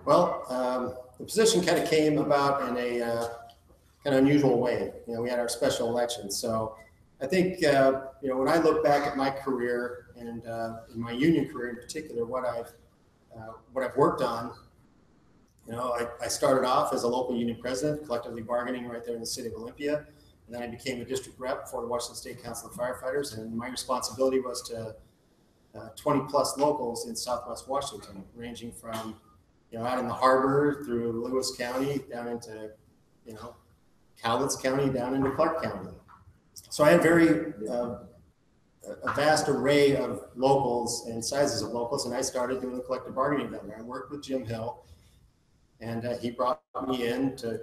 Well, the position kind of came about in a kind of unusual way. We had our special election. So I think, when I look back at my career and in my union career in particular, what I've worked on, I started off as a local union president, collectively bargaining right there in the city of Olympia. And then I became a district rep for the Washington State Council of Firefighters. And my responsibility was to 20 plus locals in Southwest Washington, ranging from, out in the harbor through Lewis County down into, Cowlitz County down into Clark County. So I had a vast array of locals and sizes of locals, and I started doing the collective bargaining down there. I worked with Jim Hill, and he brought me in to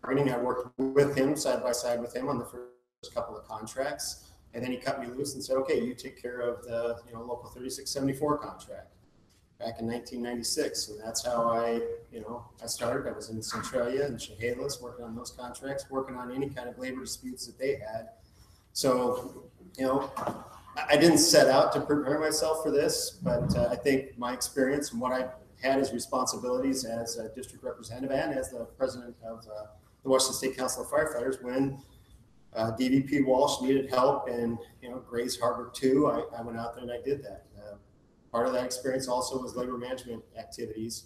bargaining. I worked with him side by side with him on the first couple of contracts, and then he cut me loose and said, "Okay, you take care of the local 3674 contract." Back in 1996, and that's how I started. I was in Centralia and Chehalis working on those contracts, working on any kind of labor disputes that they had. So, I didn't set out to prepare myself for this, but I think my experience and what I had as responsibilities as a district representative and as the president of the Washington State Council of Firefighters, when DVP Walsh needed help in Grays Harbor 2, I went out there and I did that. Part of that experience also was labor management activities,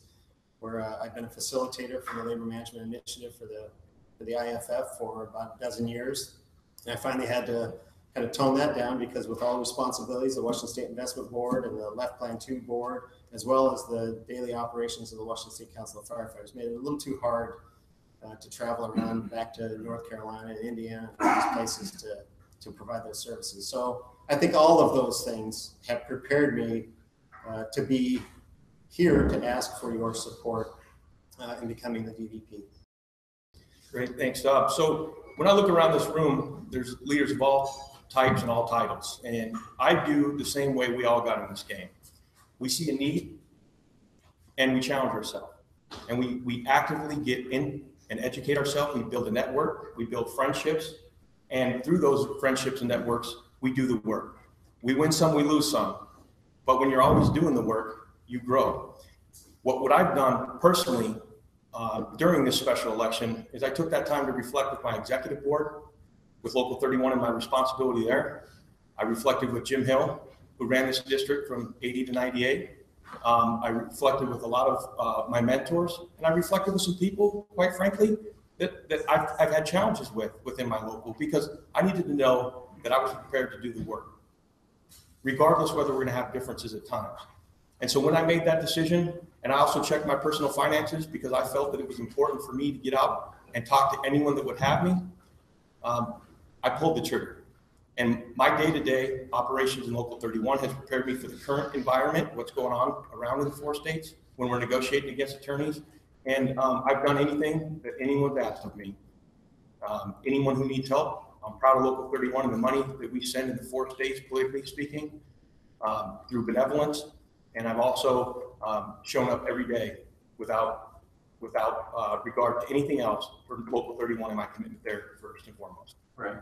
where I've been a facilitator for the labor management initiative for the IFF for about a dozen years. And I finally had to kind of tone that down because with all the responsibilities, the Washington State Investment Board and the Left Plan 2 board, as well as the daily operations of the Washington State Council of Firefighters, made it a little too hard to travel around back to North Carolina and Indiana and these places to provide those services. So I think all of those things have prepared me to be here to ask for your support in becoming the DVP. Great, thanks, Bob. So when I look around this room, there's leaders of all types and all titles, and I do the same way we all got in this game. We see a need, and we challenge ourselves, and we actively get in and educate ourselves. We build a network, we build friendships, and through those friendships and networks, we do the work. We win some, we lose some. But when you're always doing the work, you grow. What I've done personally during this special election is I took that time to reflect with my executive board, with Local 31 and my responsibility there. I reflected with Jim Hill, who ran this district from 80 to 98. I reflected with a lot of my mentors, and I reflected with some people, quite frankly, that I've had challenges within my local, because I needed to know that I was prepared to do the work, regardless whether we're going to have differences at times. And so when I made that decision, and I also checked my personal finances because I felt that it was important for me to get out and talk to anyone that would have me, I pulled the trigger. And my day-to-day operations in Local 31 has prepared me for the current environment, what's going on around in the 4 states when we're negotiating against attorneys. And I've done anything that anyone's asked of me. Anyone who needs help, I'm proud of Local 31 and the money that we send in the 4 states, politically speaking, through benevolence. And I've also shown up every day without regard to anything else for Local 31 and my commitment there first and foremost. Right.